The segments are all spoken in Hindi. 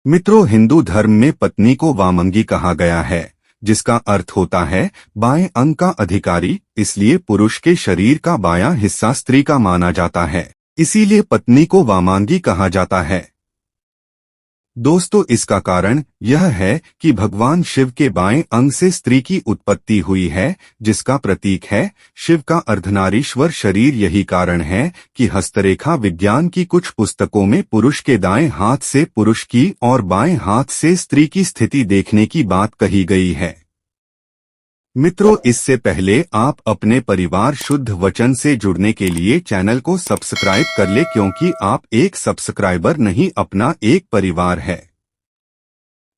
मित्रों, हिंदू धर्म में पत्नी को वामंगी कहा गया है, जिसका अर्थ होता है बाएं अंग का अधिकारी। इसलिए पुरुष के शरीर का बायां हिस्सा स्त्री का माना जाता है, इसीलिए पत्नी को वामांगी कहा जाता है। दोस्तों, इसका कारण यह है कि भगवान शिव के बाएं अंग से स्त्री की उत्पत्ति हुई है, जिसका प्रतीक है शिव का अर्धनारीश्वर शरीर। यही कारण है कि हस्तरेखा विज्ञान की कुछ पुस्तकों में पुरुष के दाएं हाथ से पुरुष की और बाएं हाथ से स्त्री की स्थिति देखने की बात कही गई है। मित्रों, इससे पहले आप अपने परिवार शुद्ध वचन से जुड़ने के लिए चैनल को सब्सक्राइब कर ले, क्योंकि आप एक सब्सक्राइबर नहीं, अपना एक परिवार है।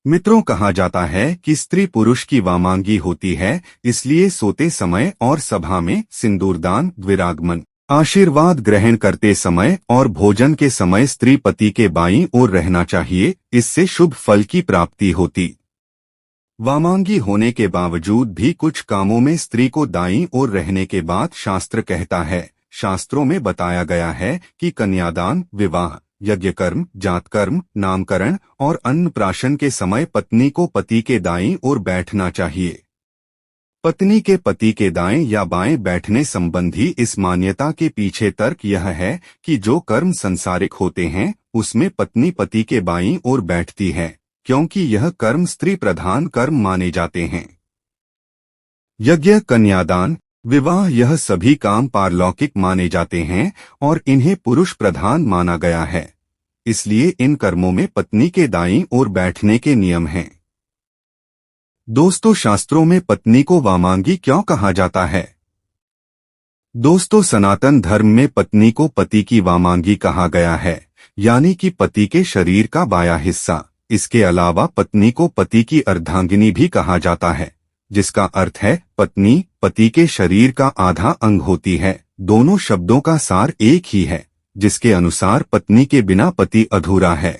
मित्रों, कहा जाता है कि स्त्री पुरुष की वामांगी होती है, इसलिए सोते समय और सभा में सिंदूरदान, द्विरागमन, आशीर्वाद ग्रहण करते समय और भोजन के समय स्त्री पति के बाईं ओर रहना चाहिए। इससे शुभ फल की प्राप्ति होती। वामांगी होने के बावजूद भी कुछ कामों में स्त्री को दाईं ओर रहने के बाद शास्त्र कहता है। शास्त्रों में बताया गया है कि कन्यादान, विवाह, यज्ञकर्म, जातकर्म, नामकरण और अन्नप्राशन के समय पत्नी को पति के दाईं ओर बैठना चाहिए। पत्नी के पति के दाएं या बाएं बैठने संबंधी इस मान्यता के पीछे तर्क यह है कि जो कर्म संसारिक होते हैं उसमें पत्नी पति के बाईं ओर बैठती है, क्योंकि यह कर्म स्त्री प्रधान कर्म माने जाते हैं। यज्ञ, कन्यादान, विवाह, यह सभी काम पारलौकिक माने जाते हैं और इन्हें पुरुष प्रधान माना गया है। इसलिए इन कर्मों में पत्नी के दाईं ओर बैठने के नियम हैं। दोस्तों, शास्त्रों में पत्नी को वामांगी क्यों कहा जाता है? दोस्तों, सनातन धर्म में पत्नी को पति की वामांगी कहा गया है, यानी कि पति के शरीर का बायां हिस्सा। इसके अलावा पत्नी को पति की अर्धांगिनी भी कहा जाता है, जिसका अर्थ है पत्नी पति के शरीर का आधा अंग होती है। दोनों शब्दों का सार एक ही है, जिसके अनुसार पत्नी के बिना पति अधूरा है।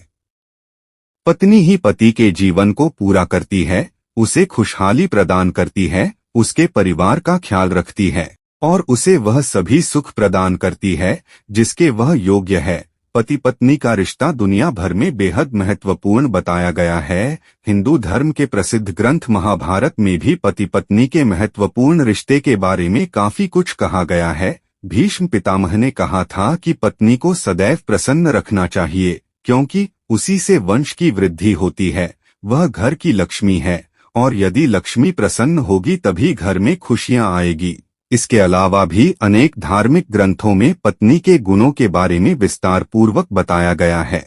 पत्नी ही पति के जीवन को पूरा करती है, उसे खुशहाली प्रदान करती है, उसके परिवार का ख्याल रखती है और उसे वह सभी सुख प्रदान करती है जिसके वह योग्य है। पति पत्नी का रिश्ता दुनिया भर में बेहद महत्वपूर्ण बताया गया है। हिंदू धर्म के प्रसिद्ध ग्रंथ महाभारत में भी पति पत्नी के महत्वपूर्ण रिश्ते के बारे में काफी कुछ कहा गया है। भीष्म पितामह ने कहा था कि पत्नी को सदैव प्रसन्न रखना चाहिए, क्योंकि उसी से वंश की वृद्धि होती है। वह घर की लक्ष्मी है और यदि लक्ष्मी प्रसन्न होगी तभी घर में खुशियां आएगी। इसके अलावा भी अनेक धार्मिक ग्रंथों में पत्नी के गुणों के बारे में विस्तार पूर्वक बताया गया है।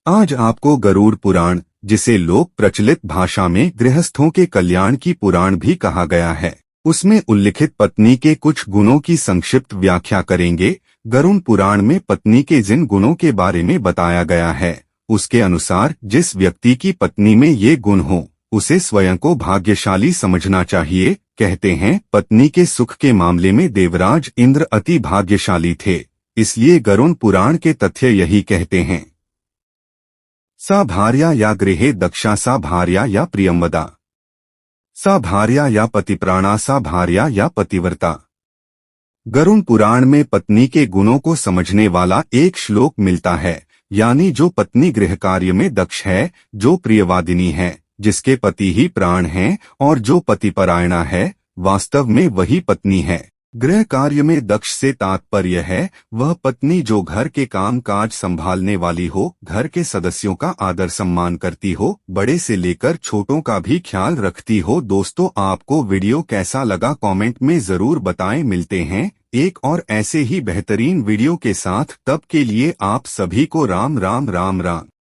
आज आपको गरुड़ पुराण, जिसे लोक प्रचलित भाषा में गृहस्थों के कल्याण की पुराण भी कहा गया है, उसमें उल्लिखित पत्नी के कुछ गुणों की संक्षिप्त व्याख्या करेंगे। गरुड़ पुराण में पत्नी के जिन गुणों के बारे में बताया गया है, उसके अनुसार जिस व्यक्ति की पत्नी में ये गुण हो उसे स्वयं को भाग्यशाली समझना चाहिए। कहते हैं, पत्नी के सुख के मामले में देवराज इंद्र अति भाग्यशाली थे, इसलिए गरुड़ पुराण के तथ्य यही कहते हैं। सा भार्या या गृहे दक्षा, सा भार्या या प्रियंवदा, सा भार्या या पतिप्राणा, सा भार्या या पतिव्रता। गरुड़ पुराण में पत्नी के गुणों को समझने वाला एक श्लोक मिलता है, यानी जो पत्नी गृह कार्य में दक्ष है, जो प्रियवादिनी है, जिसके पति ही प्राण हैं और जो पतिपरायणा है, वास्तव में वही पत्नी है। गृह कार्य में दक्ष से तात्पर्य है वह पत्नी जो घर के काम काज संभालने वाली हो, घर के सदस्यों का आदर सम्मान करती हो, बड़े से लेकर छोटों का भी ख्याल रखती हो। दोस्तों, आपको वीडियो कैसा लगा कमेंट में जरूर बताएं। मिलते हैं एक और ऐसे ही बेहतरीन वीडियो के साथ, तब के लिए आप सभी को राम राम राम राम।